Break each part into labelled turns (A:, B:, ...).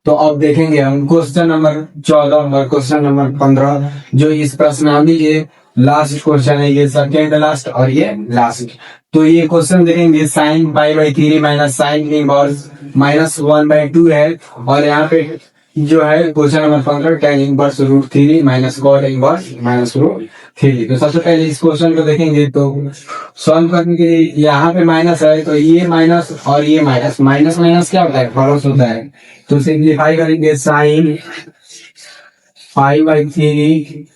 A: तो अब देखेंगे हम क्वेश्चन नंबर 14 और क्वेश्चन नंबर 15, जो इस प्रश्नावली के लास्ट क्वेश्चन है। ये सेकेंड लास्ट और ये लास्ट। तो ये क्वेश्चन देखेंगे sine pi by three minus sine inverse minus 1/2 है। और यहाँ पे जो है question number 15 tan inverse root three minus cot inverse minus root three. तो सबसे पहले इस क्वेश्चन को देखेंगे। तो सॉल्व करने के लिए यहाँ पे माइनस है, तो ये माइनस और ये माइनस, माइनस माइनस क्या होता है, प्लस होता है। तो सिंप्लीफाई करेंगे साइन पाई बाई थ्री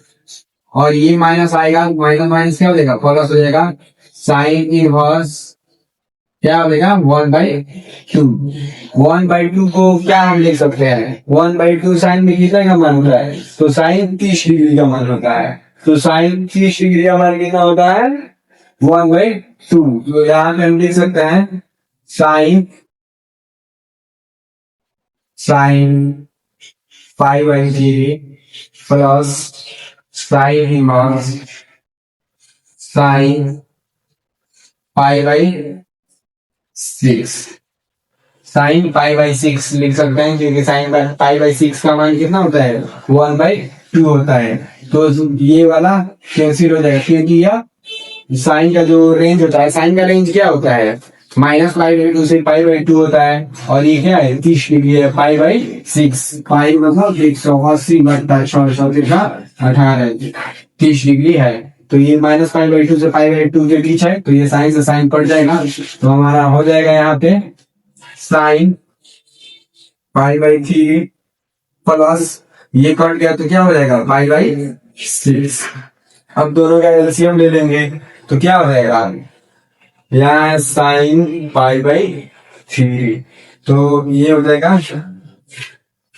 A: और ये माइनस आएगा, माइनस माइनस क्या हो जाएगा, प्लस हो जाएगा। साइन इनवर्स क्या हो जाएगा 1/2। 1/2 को क्या हम लिख सकते हैं, 1/2 साइन में कितना का मान होता है, तो साइन 30 डिग्री का मान होता है। तो साइन 30 डिग्री का मान कितना होता है 1/2। तो यहाँ पे हम लिख सकते हैं sign pi by three plus sine inverse sine pi by 6। Sign pi by 6 लिख सकते हैं, क्योंकि साइन पाई बाई 6 का मान कितना होता है 1/2 होता है। तो ये वाला कैंसिल हो जाएगा, क्योंकि यह साइन का जो रेंज होता है, साइन का रेंज क्या होता है -π/2 से π/2 होता है। और ये क्या है 30 डिग्री है, π/6, पाई मतलब 180/18 30 डिग्री है। तो ये -π/2 से π/2 के बीच है, तो ये साइन से साइन कट जाएगा। तो हमारा हो जाएगा यहाँ पे साइन π/3 प्लस ये कट गया तो क्या हो जाएगा π/6। अब दोनों का एलसीएम ले लेंगे तो क्या हो जाएगा, यहाँ है साइन π/3, तो ये हो जाएगा,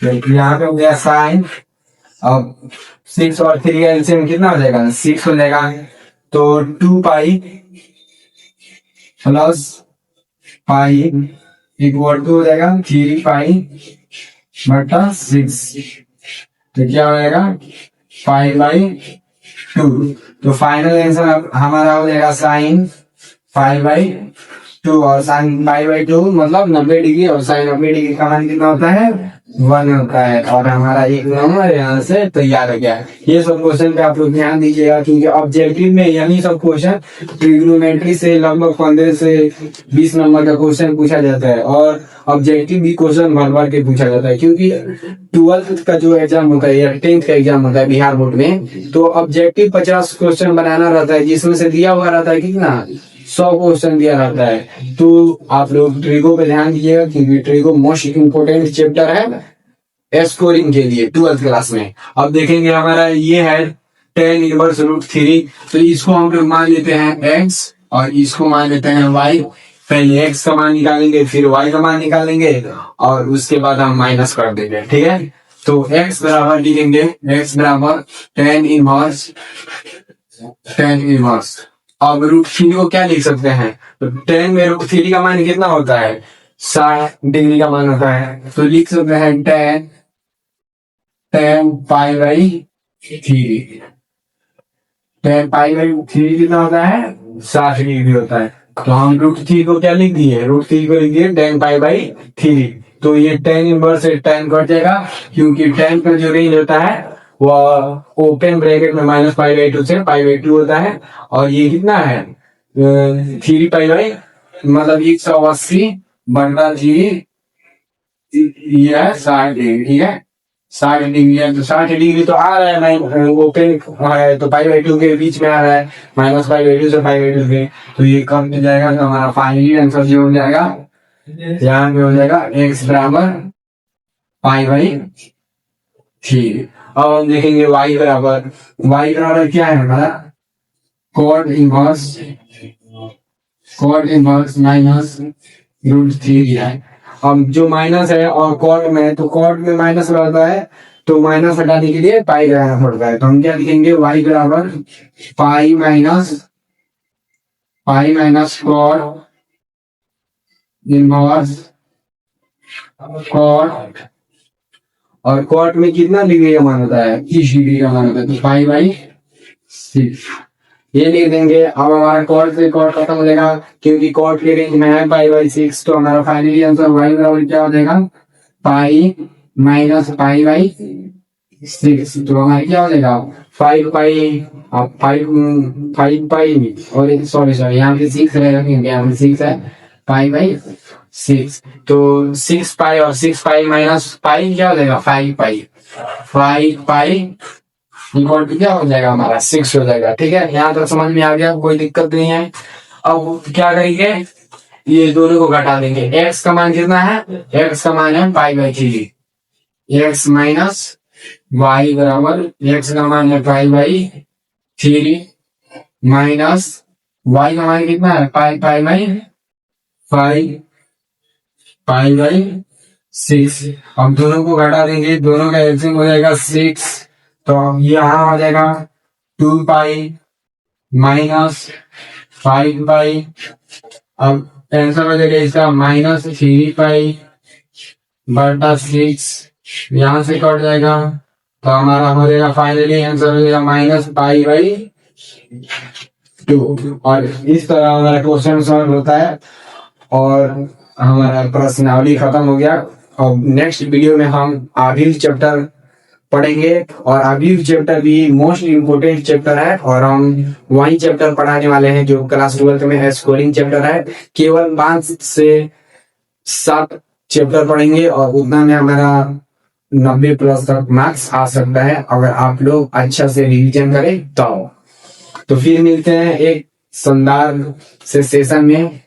A: यहाँ पे हो गया साइन। अब 6 और 3 का एलसीएम कितना हो जाएगा 6 हो जाएगा। तो 2π प्लस पाई इक्वल टू हो जाएगा 3π/6। तो क्या हो जाएगा π/2। तो फाइनल आंसर हमारा हो जाएगा साइन π/2 और साइन π/2 मतलब 90 डिग्री, और साइन 90 डिग्री का मान कितना होता है 1 होता है। और हमारा एक नंबर यहाँ से तैयार हो गया। ये सब क्वेश्चन पे आप लोग ध्यान दीजिएगा, क्योंकि ऑब्जेक्टिव में यही सब क्वेश्चन ट्रिग्नोमेट्री से लगभग 15 से 20 नंबर का क्वेश्चन पूछा जाता है। और ऑब्जेक्टिव भी क्वेश्चन भर भर के पूछा जाता है, क्योंकि 12th का जो एग्जाम होता है या 10th का एग्जाम होता है बिहार बोर्ड में, तो ऑब्जेक्टिव 50 क्वेश्चन बनाना रहता है, जिसमें से दिया हुआ रहता है कितना 100 क्वेश्चन दिया रहता है। तो आप लोग ट्रिगो पे ध्यान दीजिएगा, क्योंकि ट्रिगो मोस्ट इम्पोर्टेंट चैप्टर है स्कोरिंग के लिए 12th क्लास में। अब देखेंगे हमारा ये है tan इनवर्स रूट थ्री। तो इसको हम लोग मान लेते हैं x और इसको मान लेते हैं y। पहले x का मान निकालेंगे, फिर y का मान निकालेंगे, और उसके बाद हम माइनस कर देंगे, ठीक है। तो x बराबर लिखेंगे, x बराबर tan इनवर्स। अब रूट थ्री को क्या लिख सकते हैं, तो tan में रूट थ्री का मान कितना होता है 60 डिग्री का मान होता है। तो लिख सकते हैं tan π/3। tan π/3 कितना होता है 60 डिग्री होता है। तो हम रूट थ्री को क्या लिख दिए, रूट थ्री को लिख दिए tan π/3। तो ये tan इनवर्स से tan कट जाएगा, क्योंकि tan का जो रेंज होता है वह ओपन ब्रैकेट में -π/2 से π/2 होता है। और ये कितना है 3π मतलब 180/3, ये 60 डिग्री, ठीक है 60 डिग्री है। तो 60 डिग्री तो आ रहा है ओपन है, तो π/2 के बीच में आ रहा है, -π/2 से π/2 के। तो ये कम हो जाएगा। तो हमारा फाइनली आंसर जो हो जाएगा यहाँ पे हो जाएगा x बराबर π/3। अब हम देखेंगे y बराबर क्या है हमारा cot inverse minus root three है। अब जो माइनस है और कॉट में, तो कॉट में माइनस रहता है, तो माइनस हटाने के लिए पाई लगाना पड़ता है। तो हम क्या लिखेंगे y बराबर pi minus cot inverse cot, और कॉट में कितना डिग्री का मान होता है 30 डिग्री का मान होता है। तो π/6 ये लिख देंगे। अब हमारा कॉट से कॉट खत्म हो जाएगा, क्योंकि कॉट के रेंज में है π/6। तो हमारा फाइनली आंसर y बराबर क्या हो जाएगा पाई
B: माइनस पाई बाई 6, तो हमारा क्या हो जाएगा 5 पाई, अब 5 पाई और सॉरी सॉरी यहाँ पे 6 रहेगा क्योंकि यहाँ पे 6 है, पाई बाई 6, तो 6 पाई और 6 पाई माइनस पाई क्या हो जाएगा 5 पाई, 5 पाई इक्वल टू क्या हो जाएगा हमारा 6 हो जाएगा। ठीक है, यहाँ तक समझ में आ गया, कोई दिक्कत नहीं है। अब क्या करेंगे, ये दोनों को घटा देंगे। x का मान कितना है, x का मान है pi by 3, x minus y बराबर x का मान है पाई बाई 3 माइनस y का मान कितना है पाई पाई बाई 5 पाई बाई 6। अब दोनों को घटा देंगे, दोनों का एलसीएम हो जाएगा 6, तो ये यहाँ हो जाएगा 2 पाई माइनस 5 पाई, अब आंसर हो जाएगा इसका माइनस 3 पाई बटा 6, यहाँ से कट जाएगा, तो हमारा हो जाएगा फाइनली आंसर हो जाएगा माइनस पाई बाई 2। और इस तरह हमारा क्वेश्चन सॉल्व होता है और हमारा प्रश्नावली खत्म हो गया। अब नेक्स्ट वीडियो में हम आबिल चैप्टर पढ़ेंगे और आबिल चैप्टर भी मोस्ट इम्पोर्टेंट चैप्टर है और हम वही चैप्टर पढ़ाने वाले हैं जो क्लास 12th में स्कोरिंग चैप्टर है। केवल 5 से 7 चैप्टर पढ़ेंगे और उतना में हमारा 90 प्लस तक मार्क्स आ सकता है अगर आप लोग अच्छा से रिवीजन करें तो फिर मिलते हैं एक शानदार से सेशन में।